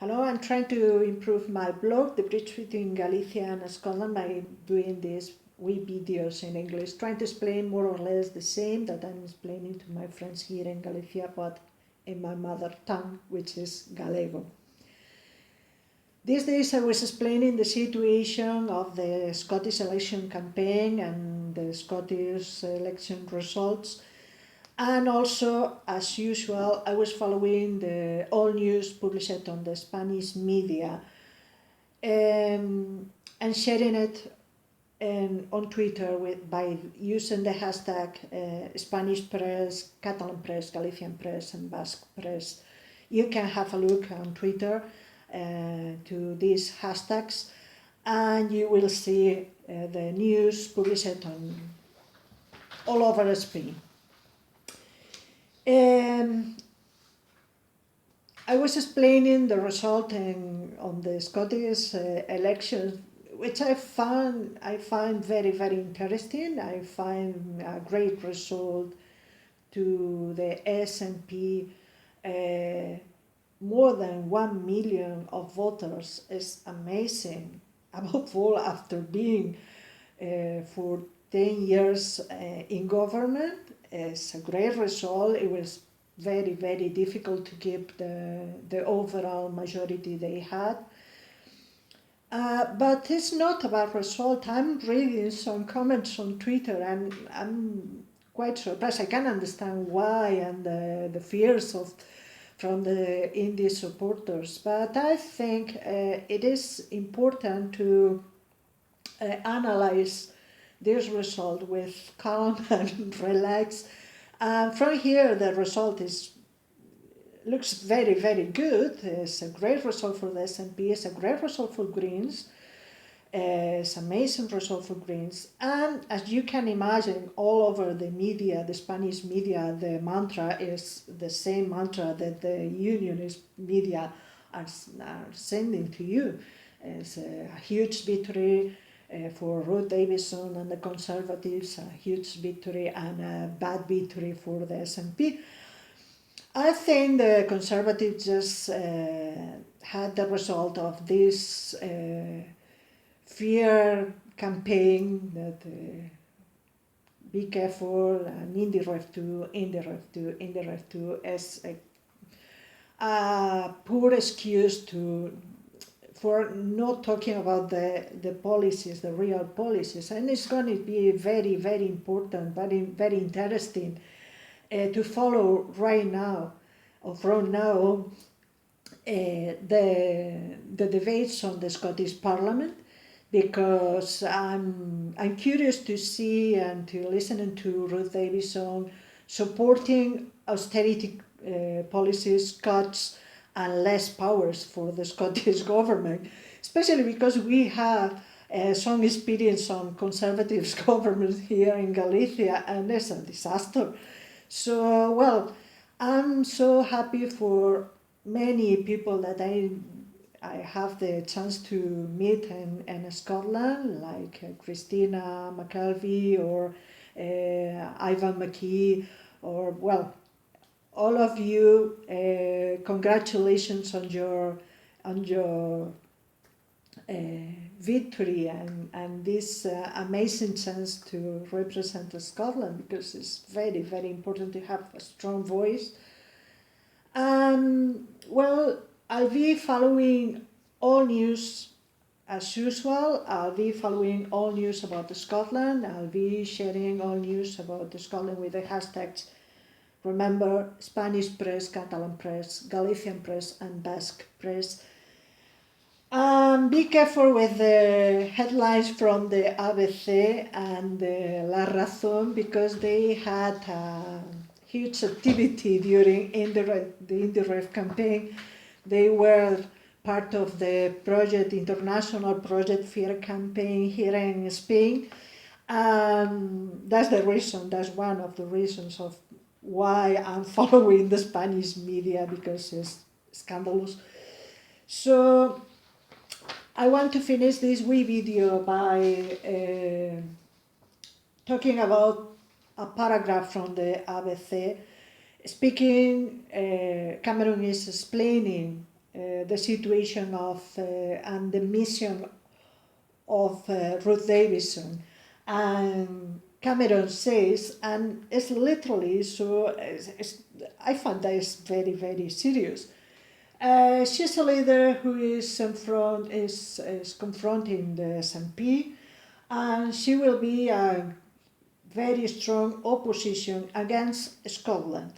Hello, I'm trying to improve my blog, The Bridge Between Galicia and Scotland, by doing these wee videos in English, trying to explain more or less the same that I'm explaining to my friends here in Galicia, but in my mother tongue, which is Galego. These days I was explaining the situation of the Scottish election campaign and the Scottish election results. And also, as usual, I was following the all news published on the Spanish media and sharing it on Twitter by using the hashtag Spanish press, Catalan press, Galician press, and Basque press. You can have a look on Twitter to these hashtags, and you will see the news published on all over Spain. I was explaining the result on the Scottish election, which I find very, very interesting. I find a great result to the SNP. More than 1 million of voters is amazing. Above all, after being for 10 years in government, it's a great result. It was very, very difficult to keep the overall majority they had. But it's not about result. I'm reading some comments on Twitter and I'm quite surprised. I can understand why and the fears from the indie supporters. But I think it is important to analyze this result with calm and relax. From here, the result looks very, very good. It's a great result for the SNP. It's a great result for Greens. It's an amazing result for Greens. And as you can imagine, all over the media, the Spanish media, the mantra is the same mantra that the unionist media are sending to you. It's a huge victory for Ruth Davidson and the Conservatives, a huge victory and a bad victory for the SNP. I think the Conservatives just had the result of this fear campaign that be careful and IndyRef 2, IndyRef 2, IndyRef 2 as a poor excuse for not talking about the policies, the real policies. And it's going to be very, very important, very interesting to follow right now, or from now, the debates on the Scottish Parliament, because I'm curious to see and to listen to Ruth Davidson supporting austerity policies, cuts, and less powers for the Scottish government, especially because we have some experience on Conservatives government here in Galicia, and it's a disaster. So, well, I'm so happy for many people that I have the chance to meet in Scotland, like Christina McKelvey or Ivan McKee, or, well, all of you, congratulations on your victory and this amazing chance to represent Scotland, because it's very, very important to have a strong voice. Well, I'll be following all news as usual. I'll be following all news about Scotland. I'll be sharing all news about Scotland with the hashtags. Remember, Spanish press, Catalan press, Galician press, and Basque press. Be careful with the headlines from the ABC and La Razón, because they had a huge activity during the IndyRef campaign. They were part of the international Project Fear campaign here in Spain. That's the reason, that's one of the reasons of why I'm following the Spanish media, because it's scandalous. So I want to finish this wee video by talking about a paragraph from the ABC. Speaking, Cameron is explaining the situation of and the mission of Ruth Davidson. And Cameron says, and it's literally so, I find that it's very, very serious. She's a leader who is confronting the SNP, and she will be a very strong opposition against Scotland.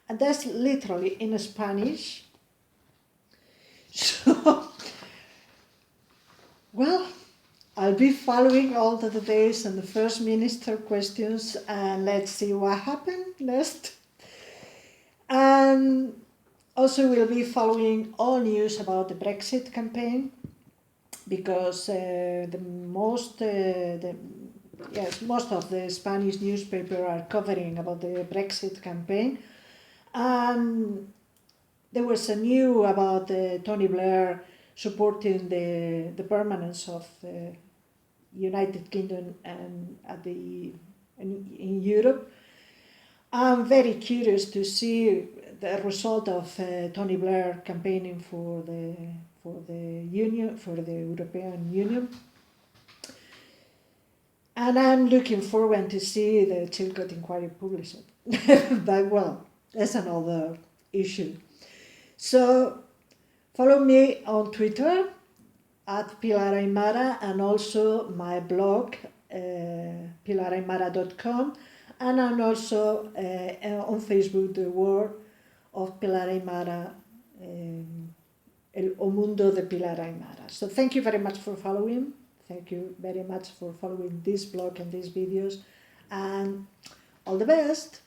And that's literally in Spanish. So, well, I'll be following all the debates and the First Minister questions, and let's see what happens next. And also we'll be following all news about the Brexit campaign, because most of the Spanish newspapers are covering about the Brexit campaign. And there was a news about Tony Blair supporting the permanence of the United Kingdom and in Europe. I'm very curious to see the result of Tony Blair campaigning for the Union, for the European Union. And I'm looking forward to see the Chilcot inquiry published. But well, that's another issue. So follow me on Twitter at Pilar Aymara, and also my blog, pilaraymara.com, and I'm also on Facebook, the World of Pilar Aymara, O Mundo de Pilar Aymara. So thank you very much for following. Thank you very much for following this blog and these videos, and all the best.